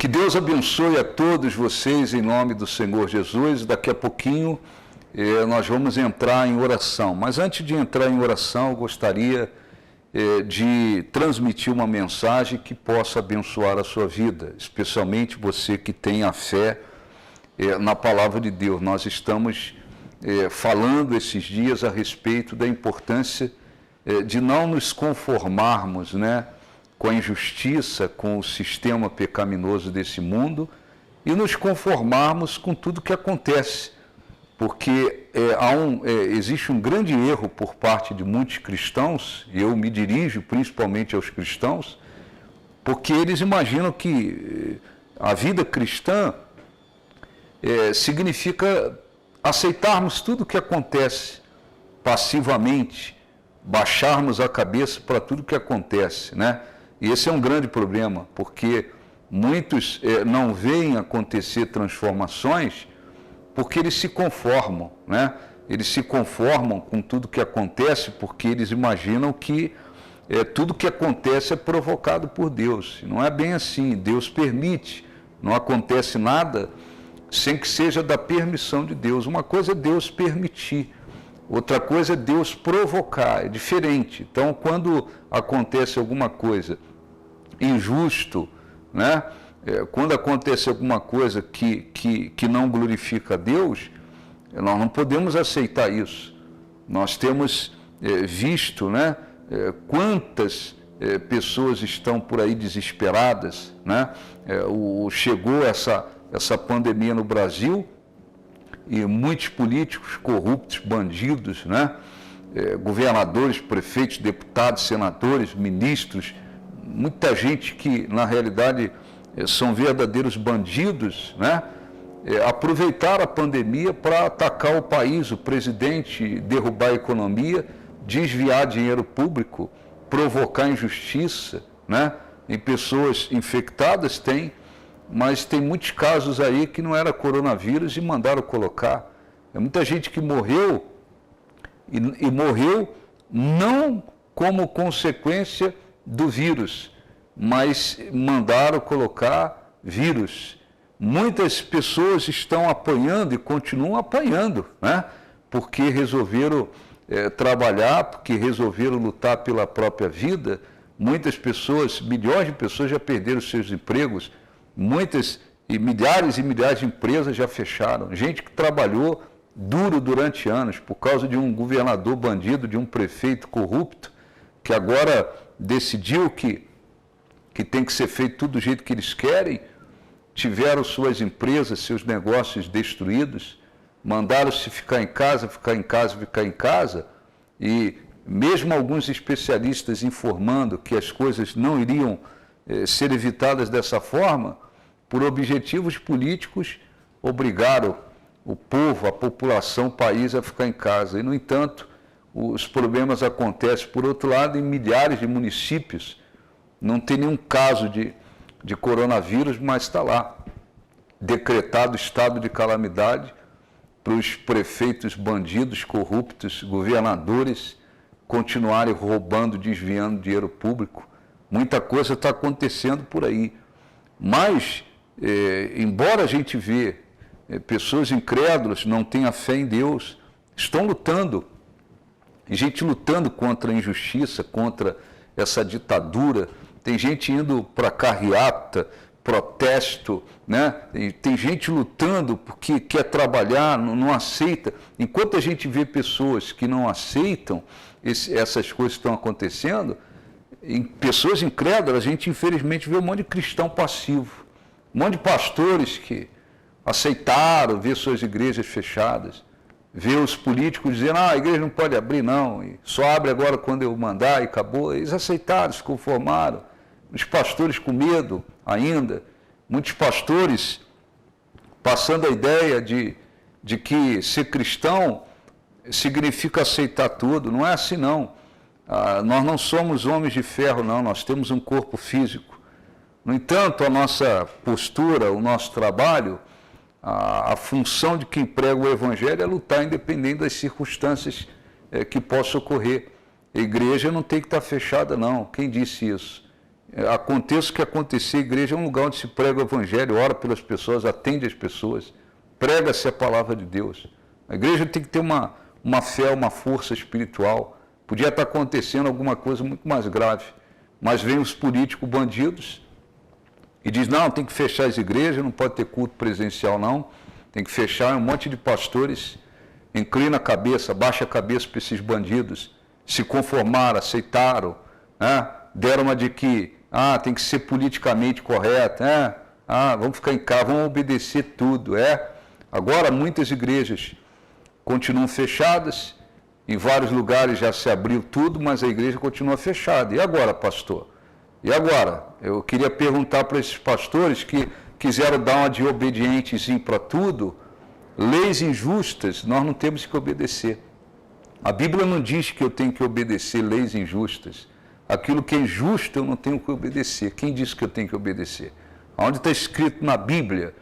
Que Deus abençoe a todos vocês em nome do Senhor Jesus. Daqui a pouquinho nós vamos entrar em oração. Mas antes de entrar em oração, eu gostaria de transmitir uma mensagem que possa abençoar a sua vida, especialmente você que tem a fé na palavra de Deus. Nós estamos falando esses dias a respeito da importância de não nos conformarmos, né, com a injustiça, com o sistema pecaminoso desse mundo e nos conformarmos com tudo que acontece, porque existe um grande erro por parte de muitos cristãos, e eu me dirijo principalmente aos cristãos, porque eles imaginam que a vida cristã significa aceitarmos tudo que acontece passivamente, baixarmos a cabeça para tudo que acontece, né? E esse é um grande problema, porque muitos não veem acontecer transformações porque eles se conformam, né? Eles se conformam com tudo que acontece porque eles imaginam que tudo que acontece é provocado por Deus. E não é bem assim, Deus permite, não acontece nada sem que seja da permissão de Deus. Uma coisa é Deus permitir, outra coisa é Deus provocar, é diferente. Então, quando acontece alguma coisa injusto, né? Quando acontece alguma coisa que não glorifica a Deus, nós não podemos aceitar isso. Nós temos visto, né, quantas pessoas estão por aí desesperadas, né? Chegou essa pandemia no Brasil e muitos políticos corruptos, bandidos, né? Governadores, prefeitos, deputados, senadores, ministros, muita gente que, na realidade, são verdadeiros bandidos, né? Aproveitaram a pandemia para atacar o país, o presidente, derrubar a economia, desviar dinheiro público, provocar injustiça, né? Em pessoas infectadas tem, mas tem muitos casos aí que não era coronavírus e mandaram colocar. Muita gente que morreu, e morreu não como consequência do vírus, mas mandaram colocar vírus. Muitas pessoas estão apanhando e continuam apanhando, né? Porque resolveram trabalhar, porque resolveram lutar pela própria vida. Muitas pessoas, milhões de pessoas já perderam seus empregos, muitas e milhares de empresas já fecharam. Gente que trabalhou duro durante anos por causa de um governador bandido, de um prefeito corrupto, que agora decidiu que tem que ser feito tudo do jeito que eles querem, tiveram suas empresas, seus negócios destruídos, mandaram-se ficar em casa, e mesmo alguns especialistas informando que as coisas não iriam ser evitadas dessa forma, por objetivos políticos, obrigaram o povo, a população, o país a ficar em casa. E, no entanto, os problemas acontecem, por outro lado, em milhares de municípios. Não tem nenhum caso de coronavírus, mas está lá, decretado estado de calamidade para os prefeitos bandidos, corruptos, governadores continuarem roubando, desviando dinheiro público. Muita coisa está acontecendo por aí. Mas, embora a gente vê pessoas incrédulas, não tenham fé em Deus, estão lutando. E gente lutando contra a injustiça, contra essa ditadura. Tem gente indo para carreata, protesto, né? E tem gente lutando porque quer trabalhar, não aceita. Enquanto a gente vê pessoas que não aceitam essas coisas que estão acontecendo, em pessoas incrédulas, a gente infelizmente vê um monte de cristão passivo, um monte de pastores que aceitaram ver suas igrejas fechadas, ver os políticos dizendo, a igreja não pode abrir não, e só abre agora quando eu mandar e acabou. Eles aceitaram, se conformaram. Os pastores com medo ainda, muitos pastores passando a ideia de que ser cristão significa aceitar tudo. Não é assim não. Nós não somos homens de ferro não, nós temos um corpo físico. No entanto, a nossa postura, o nosso trabalho, a função de quem prega o Evangelho é lutar independente das circunstâncias que possam ocorrer. A igreja não tem que estar fechada não. Quem disse isso? aconteça o que acontecer, a igreja é um lugar onde se prega o evangelho, ora pelas pessoas, atende as pessoas, prega-se a palavra de Deus. A igreja tem que ter uma fé, uma força espiritual. Podia estar acontecendo alguma coisa muito mais grave, mas vem os políticos bandidos e diz, não, tem que fechar as igrejas, não pode ter culto presencial não, tem que fechar. Um monte de pastores inclina a cabeça, baixa a cabeça para esses bandidos, se conformaram, aceitaram, né? Deram uma de que tem que ser politicamente correto, vamos ficar em casa, vamos obedecer tudo. Agora muitas igrejas continuam fechadas, em vários lugares já se abriu tudo, mas a igreja continua fechada. E agora, pastor? E agora? Eu queria perguntar para esses pastores que quiseram dar uma de obedientezinho para tudo, leis injustas, nós não temos que obedecer. A Bíblia não diz que eu tenho que obedecer leis injustas. Aquilo que é injusto eu não tenho que obedecer. Quem disse que eu tenho que obedecer? Onde está escrito na Bíblia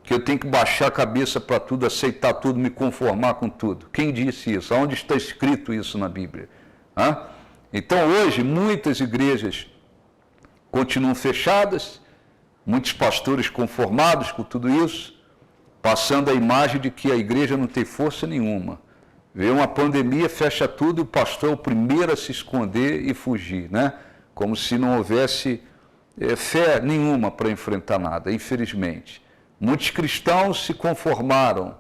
que eu tenho que baixar a cabeça para tudo, aceitar tudo, me conformar com tudo? Quem disse isso? Onde está escrito isso na Bíblia? Então hoje muitas igrejas continuam fechadas, muitos pastores conformados com tudo isso, passando a imagem de que a igreja não tem força nenhuma. Vê uma pandemia, fecha tudo e o pastor é o primeiro a se esconder e fugir, né? Como se não houvesse fé nenhuma para enfrentar nada, infelizmente. Muitos cristãos se conformaram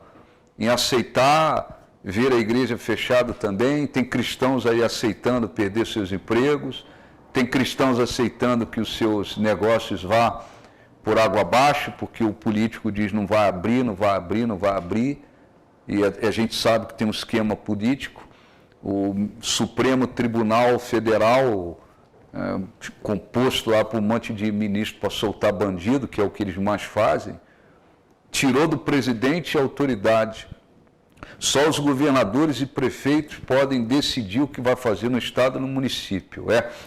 em aceitar ver a igreja fechada também. Tem cristãos aí aceitando perder seus empregos, tem cristãos aceitando que os seus negócios vá por água abaixo, porque o político diz não vai abrir, não vai abrir, não vai abrir. E a gente sabe que tem um esquema político. O Supremo Tribunal Federal, composto lá por um monte de ministros para soltar bandido, que é o que eles mais fazem, tirou do presidente a autoridade. Só os governadores e prefeitos podem decidir o que vai fazer no estado e no município.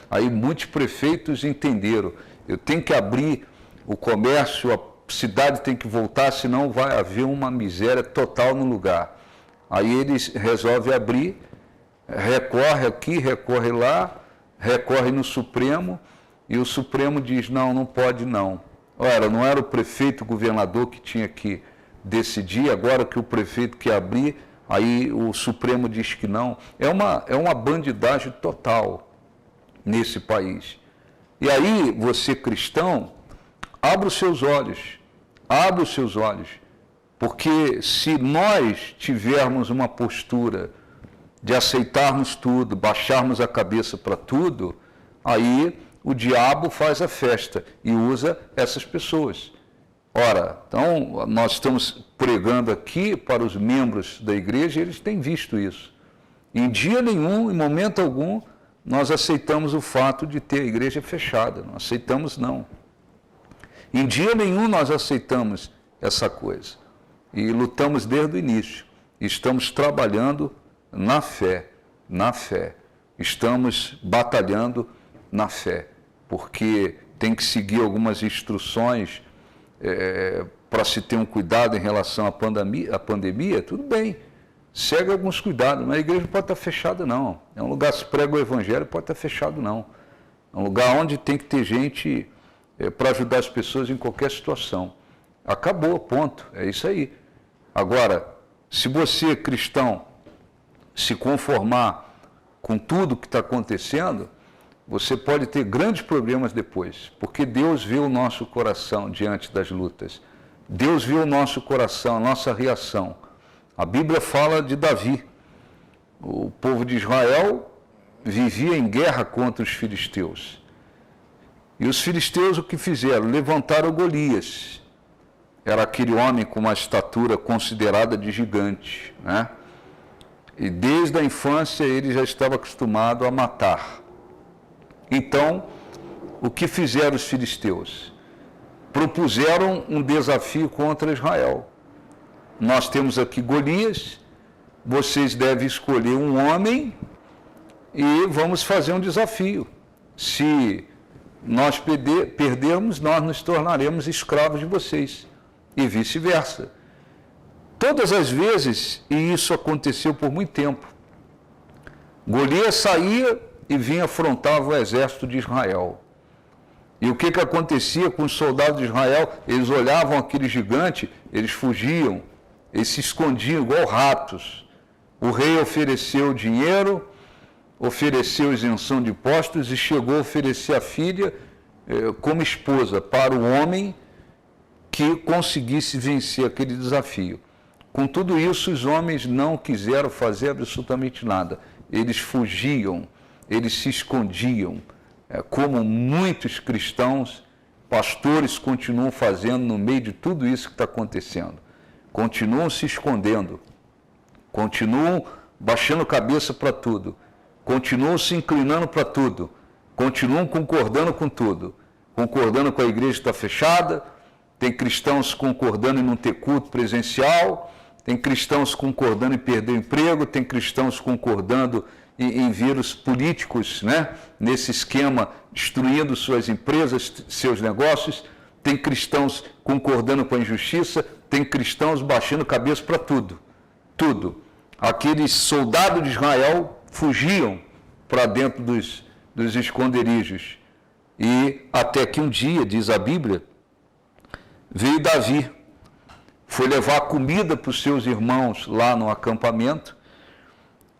Aí muitos prefeitos entenderam, eu tenho que abrir o comércio, a cidade tem que voltar, senão vai haver uma miséria total no lugar. Aí eles resolvem abrir, recorre aqui, recorre lá, recorre no Supremo, e o Supremo diz, não, não pode não. Ora, não era o prefeito, o governador que tinha que decidir, agora que o prefeito quer abrir, aí o Supremo diz que não. É uma bandidagem total nesse país. E aí, você cristão, abra os seus olhos, porque se nós tivermos uma postura de aceitarmos tudo, baixarmos a cabeça para tudo, aí o diabo faz a festa e usa essas pessoas. Ora, então nós estamos pregando aqui para os membros da igreja e eles têm visto isso. Em dia nenhum, em momento algum, nós aceitamos o fato de ter a igreja fechada, não aceitamos não. Em dia nenhum nós aceitamos essa coisa. E lutamos desde o início. Estamos trabalhando na fé. Estamos batalhando na fé. Porque tem que seguir algumas instruções para se ter um cuidado em relação à pandemia, tudo bem. Segue alguns cuidados, mas a igreja não pode estar fechada, não. É um lugar que se prega o evangelho, pode estar fechado, não. É um lugar onde tem que ter gente para ajudar as pessoas em qualquer situação. Acabou, ponto. É isso aí. Agora, se você, cristão, se conformar com tudo que está acontecendo, você pode ter grandes problemas depois, porque Deus vê o nosso coração diante das lutas. Deus vê o nosso coração, a nossa reação. A Bíblia fala de Davi. O povo de Israel vivia em guerra contra os filisteus. E os filisteus o que fizeram? Levantaram Golias. Era aquele homem com uma estatura considerada de gigante, né? E desde a infância ele já estava acostumado a matar. Então, o que fizeram os filisteus? Propuseram um desafio contra Israel. Nós temos aqui Golias, vocês devem escolher um homem e vamos fazer um desafio. Se nós perdermos, nós nos tornaremos escravos de vocês, e vice-versa. Todas as vezes, e isso aconteceu por muito tempo, Golias saía e vinha afrontar o exército de Israel. E o que acontecia com os soldados de Israel? Eles olhavam aquele gigante, eles fugiam, eles se escondiam igual ratos. O rei ofereceu dinheiro, ofereceu isenção de impostos e chegou a oferecer a filha como esposa para o homem que conseguisse vencer aquele desafio. Com tudo isso, os homens não quiseram fazer absolutamente nada. Eles fugiam, eles se escondiam, como muitos cristãos, pastores continuam fazendo no meio de tudo isso que está acontecendo. Continuam se escondendo, continuam baixando cabeça para tudo, continuam se inclinando para tudo, continuam concordando com tudo, concordando com a igreja que está fechada, tem cristãos concordando em não ter culto presencial, tem cristãos concordando em perder o emprego, tem cristãos concordando em vírus políticos, né? Nesse esquema, destruindo suas empresas, seus negócios, tem cristãos concordando com a injustiça, tem cristãos baixando cabeça para tudo, tudo. Aqueles soldados de Israel fugiam para dentro dos esconderijos. E até que um dia, diz a Bíblia, veio Davi, foi levar comida para os seus irmãos lá no acampamento,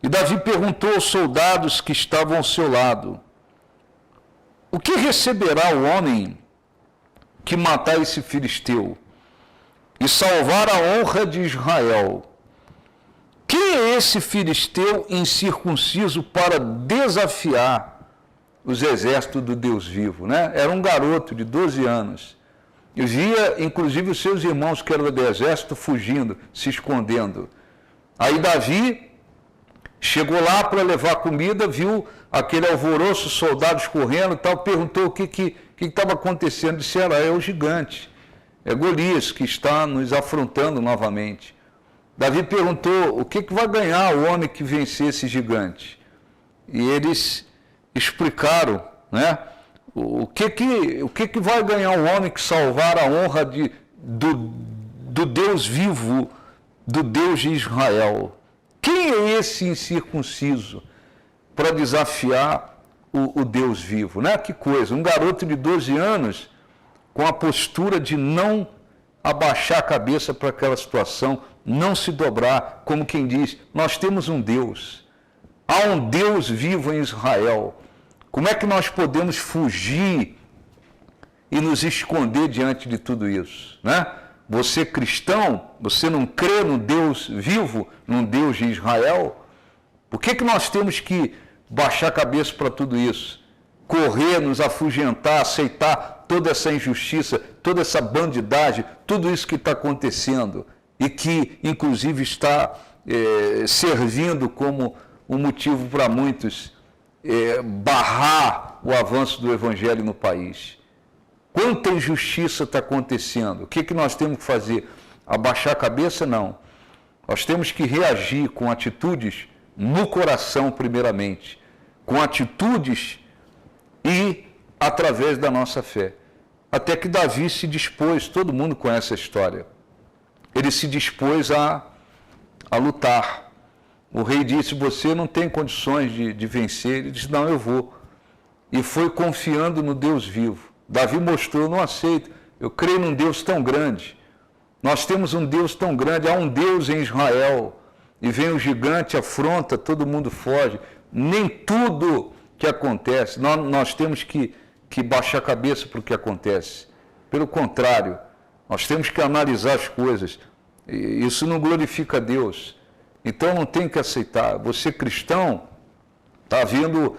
e Davi perguntou aos soldados que estavam ao seu lado: o que receberá o homem que matar esse filisteu e salvar a honra de Israel? Quem é esse filisteu incircunciso para desafiar os exércitos do Deus vivo? Né? Era um garoto de 12 anos. E via, inclusive, os seus irmãos que eram do exército fugindo, se escondendo. Aí Davi chegou lá para levar comida, viu aquele alvoroço, soldados correndo e tal, perguntou o que estava acontecendo. Disseram: é o gigante, é Golias que está nos afrontando novamente. Davi perguntou: o que vai ganhar o homem que vencer esse gigante? E eles explicaram, né? O que vai ganhar o homem que salvar a honra do Deus vivo, do Deus de Israel? Quem é esse incircunciso para desafiar o Deus vivo? Né? Que coisa, um garoto de 12 anos com a postura de não abaixar a cabeça para aquela situação, não se dobrar, como quem diz: nós temos um Deus, há um Deus vivo em Israel. Como é que nós podemos fugir e nos esconder diante de tudo isso? Né? Você cristão, você não crê no Deus vivo, no Deus de Israel? Por que nós temos que baixar a cabeça para tudo isso? Correr, nos afugentar, aceitar toda essa injustiça, toda essa bandidagem, tudo isso que está acontecendo e que, inclusive, está servindo como um motivo para muitos barrar o avanço do Evangelho no país. Quanta injustiça está acontecendo? O que nós temos que fazer? Abaixar a cabeça? Não. Nós temos que reagir com atitudes no coração, primeiramente. Com atitudes e através da nossa fé. Até que Davi se dispôs, todo mundo conhece a história, ele se dispôs a lutar. O rei disse: você não tem condições de vencer. Ele disse: não, eu vou. E foi confiando no Deus vivo. Davi mostrou: eu não aceito, eu creio num Deus tão grande. Nós temos um Deus tão grande, há um Deus em Israel. E vem o gigante, afronta, todo mundo foge. Nem tudo que acontece, nós temos que baixar a cabeça para o que acontece. Pelo contrário, nós temos que analisar as coisas. Isso não glorifica a Deus. Então não tem que aceitar. Você cristão, está vendo,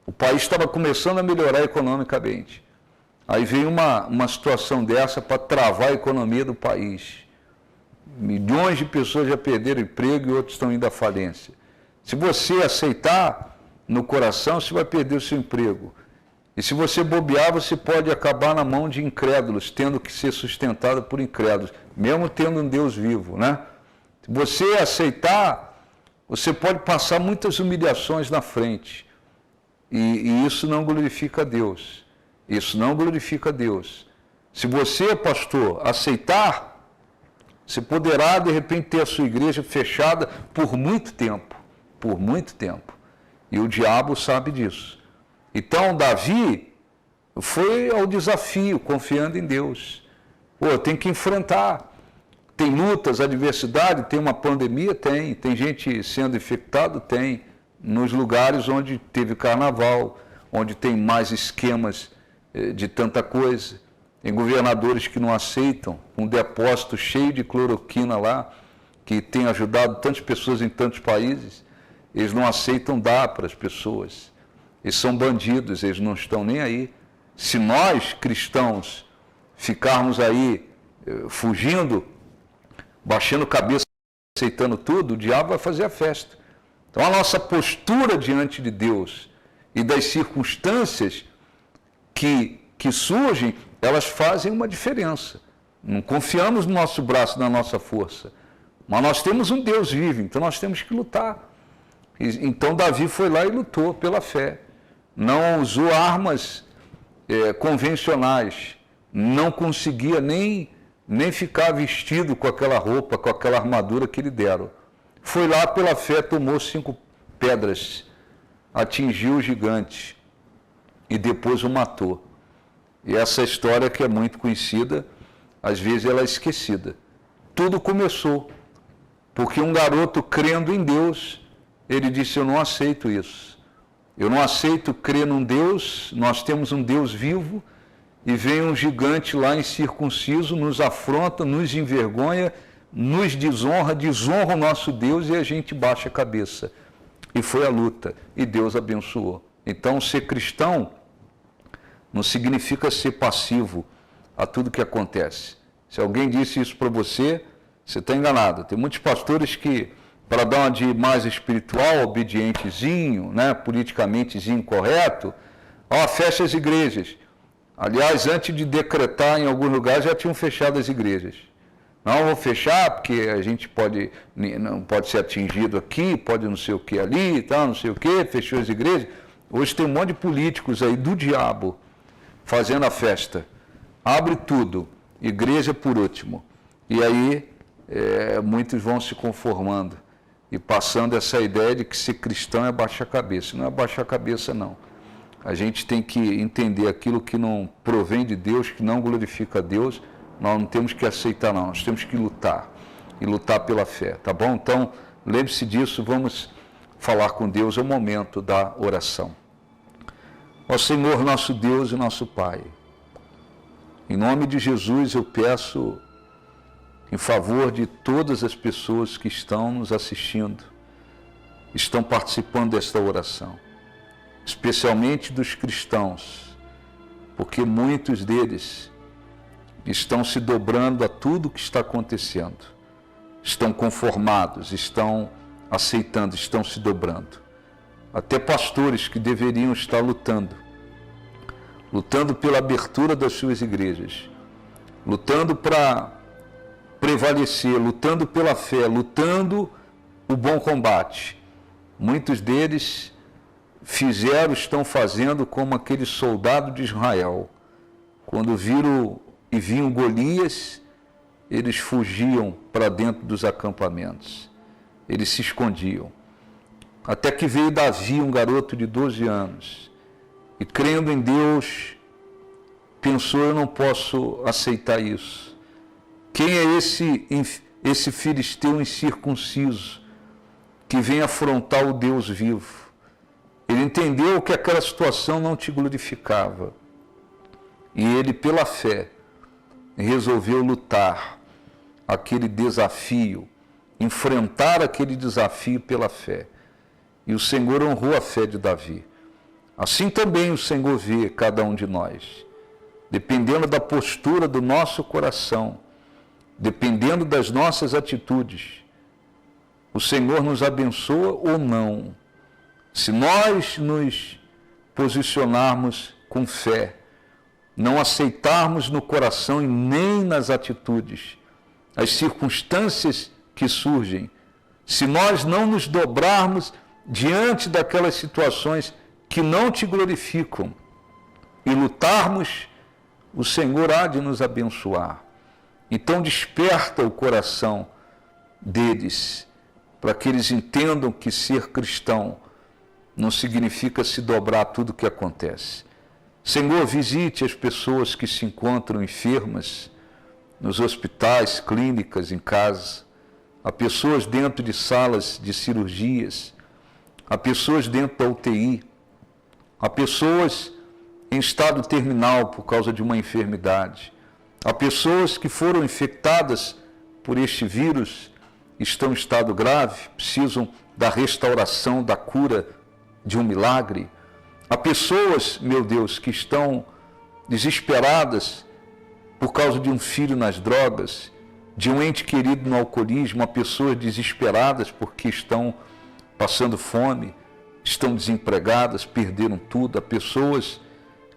o país estava começando a melhorar economicamente. Aí vem uma situação dessa para travar a economia do país. Milhões de pessoas já perderam emprego e outros estão indo à falência. Se você aceitar no coração, você vai perder o seu emprego. E se você bobear, você pode acabar na mão de incrédulos, tendo que ser sustentado por incrédulos, mesmo tendo um Deus vivo, né? Se você aceitar, você pode passar muitas humilhações na frente. E isso não glorifica a Deus. Isso não glorifica a Deus. Se você, pastor, aceitar, você poderá, de repente, ter a sua igreja fechada por muito tempo. Por muito tempo. E o diabo sabe disso. Então, Davi, foi ao desafio, confiando em Deus. Pô, tem que enfrentar. Tem lutas, adversidade, tem uma pandemia? Tem gente sendo infectado? Tem. Nos lugares onde teve carnaval, onde tem mais esquemas de tanta coisa. Tem governadores que não aceitam, um depósito cheio de cloroquina lá, que tem ajudado tantas pessoas em tantos países, eles não aceitam dar para as pessoas. Eles são bandidos, eles não estão nem aí. Se nós, cristãos, ficarmos aí fugindo, baixando cabeça, aceitando tudo, o diabo vai fazer a festa. Então a nossa postura diante de Deus e das circunstâncias que surgem, elas fazem uma diferença. Não confiamos no nosso braço, na nossa força. Mas nós temos um Deus vivo, então nós temos que lutar. Então Davi foi lá e lutou pela fé. Não usou armas convencionais. Não conseguia nem ficar vestido com aquela roupa, com aquela armadura que lhe deram. Foi lá pela fé, tomou 5 pedras, atingiu o gigante e depois o matou. E essa história que é muito conhecida, às vezes ela é esquecida. Tudo começou porque um garoto crendo em Deus, ele disse: eu não aceito isso. Eu não aceito crer num Deus, nós temos um Deus vivo, e vem um gigante lá incircunciso, nos afronta, nos envergonha, nos desonra, desonra o nosso Deus e a gente baixa a cabeça. E foi a luta, e Deus abençoou. Então, ser cristão não significa ser passivo a tudo que acontece. Se alguém disse isso para você, você está enganado. Tem muitos pastores que, para dar uma de mais espiritual, obedientezinho, né, politicamentezinho correto, fecha as igrejas. Aliás, antes de decretar em algum lugar, já tinham fechado as igrejas. Não, vou fechar porque a gente não pode ser atingido aqui, pode não sei o que ali e tal, não sei o que, fechou as igrejas. Hoje tem um monte de políticos aí do diabo fazendo a festa. Abre tudo, igreja por último. E aí muitos vão se conformando e passando essa ideia de que ser cristão é baixar a cabeça. Não é baixar a cabeça, não. A gente tem que entender aquilo que não provém de Deus, que não glorifica a Deus, nós não temos que aceitar, não. Nós temos que lutar, e lutar pela fé, tá bom? Então, lembre-se disso, vamos falar com Deus, é o momento da oração. Ó Senhor, nosso Deus e nosso Pai, em nome de Jesus eu peço em favor de todas as pessoas que estão nos assistindo, estão participando desta oração, especialmente dos cristãos, porque muitos deles estão se dobrando a tudo que está acontecendo, estão conformados, estão aceitando, estão se dobrando. Até pastores que deveriam estar lutando pela abertura das suas igrejas, lutando para prevalecer, lutando pela fé, lutando o bom combate. Muitos deles estão fazendo como aquele soldado de Israel. Quando viam Golias, eles fugiam para dentro dos acampamentos. Eles se escondiam. Até que veio Davi, um garoto de 12 anos, e crendo em Deus, pensou: eu não posso aceitar isso. Quem é esse filisteu incircunciso que vem afrontar o Deus vivo? Ele entendeu que aquela situação não te glorificava. E ele, pela fé, resolveu lutar aquele desafio, enfrentar aquele desafio pela fé. E o Senhor honrou a fé de Davi. Assim também o Senhor vê cada um de nós. Dependendo da postura do nosso coração, dependendo das nossas atitudes, o Senhor nos abençoa ou não. Se nós nos posicionarmos com fé, não aceitarmos no coração e nem nas atitudes as circunstâncias que surgem, se nós não nos dobrarmos diante daquelas situações que não te glorificam e lutarmos, o Senhor há de nos abençoar. Então desperta o coração deles, para que eles entendam que ser cristão não significa se dobrar a tudo que acontece. Senhor, visite as pessoas que se encontram enfermas nos hospitais, clínicas, em casa. Há pessoas dentro de salas de cirurgias. Há pessoas dentro da UTI. Há pessoas em estado terminal por causa de uma enfermidade. Há pessoas que foram infectadas por este vírus, estão em estado grave, precisam da restauração, da cura, de um milagre. Há pessoas, meu Deus, que estão desesperadas por causa de um filho nas drogas, de um ente querido no alcoolismo. Há pessoas desesperadas porque estão passando fome, estão desempregadas, perderam tudo. Há pessoas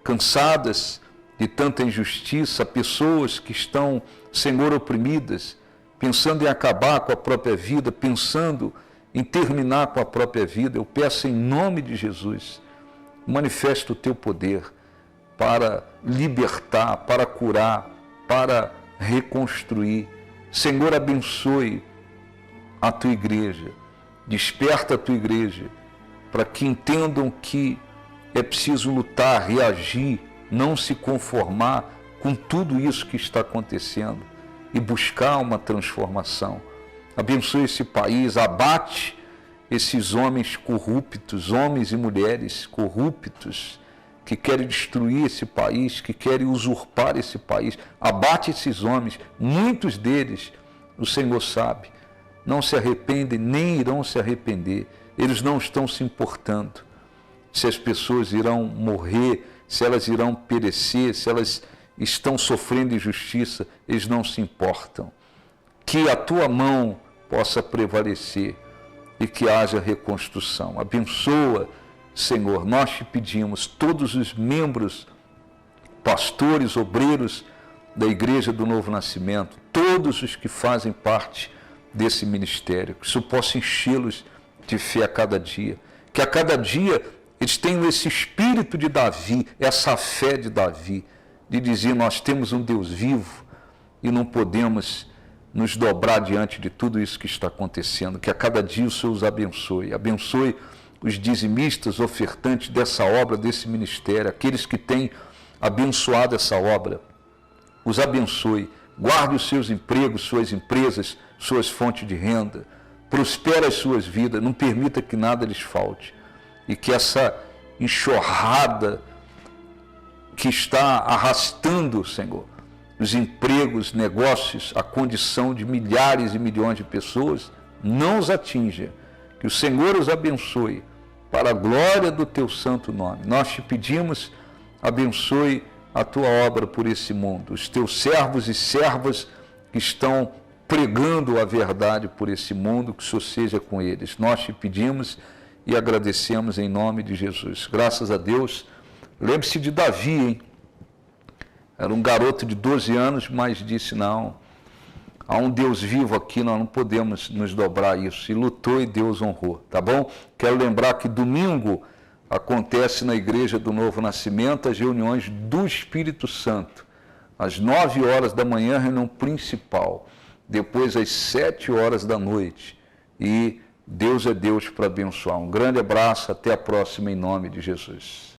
cansadas de tanta injustiça, há pessoas que estão, Senhor, oprimidas, pensando em acabar com a própria vida, pensando em terminar com a própria vida. Eu peço em nome de Jesus, manifesta o teu poder para libertar, para curar, para reconstruir. Senhor, abençoe a tua igreja, desperta a tua igreja, para que entendam que é preciso lutar, reagir, não se conformar com tudo isso que está acontecendo e buscar uma transformação. Abençoe esse país, abate esses homens corruptos, homens e mulheres corruptos, que querem destruir esse país, que querem usurpar esse país. Abate esses homens, muitos deles, o Senhor sabe, não se arrependem, nem irão se arrepender. Eles não estão se importando se as pessoas irão morrer, se elas irão perecer, se elas estão sofrendo injustiça, eles não se importam. Que a tua mão possa prevalecer e que haja reconstrução. Abençoa, Senhor, nós te pedimos, todos os membros, pastores, obreiros da Igreja do Novo Nascimento, todos os que fazem parte desse ministério, que isso possa enchê-los de fé a cada dia, que a cada dia eles tenham esse espírito de Davi, essa fé de Davi, de dizer: nós temos um Deus vivo e não podemos nos dobrar diante de tudo isso que está acontecendo. Que a cada dia o Senhor os abençoe. Abençoe os dizimistas, ofertantes dessa obra, desse ministério, aqueles que têm abençoado essa obra. Os abençoe. Guarde os seus empregos, suas empresas, suas fontes de renda. Prospere as suas vidas. Não permita que nada lhes falte. E que essa enxurrada que está arrastando, Senhor, os empregos, negócios, a condição de milhares e milhões de pessoas, não os atinja. Que o Senhor os abençoe para a glória do teu santo nome. Nós te pedimos, abençoe a tua obra por esse mundo, os teus servos e servas que estão pregando a verdade por esse mundo, que o Senhor seja com eles. Nós te pedimos e agradecemos em nome de Jesus. Graças a Deus. Lembre-se de Davi, hein? Era um garoto de 12 anos, mas disse: não, há um Deus vivo aqui, nós não podemos nos dobrar isso. E lutou e Deus honrou, tá bom? Quero lembrar que domingo acontece na Igreja do Novo Nascimento as reuniões do Espírito Santo. Às 9 horas da manhã, reunião principal. Depois às 7 horas da noite. E Deus é Deus para abençoar. Um grande abraço, até a próxima em nome de Jesus.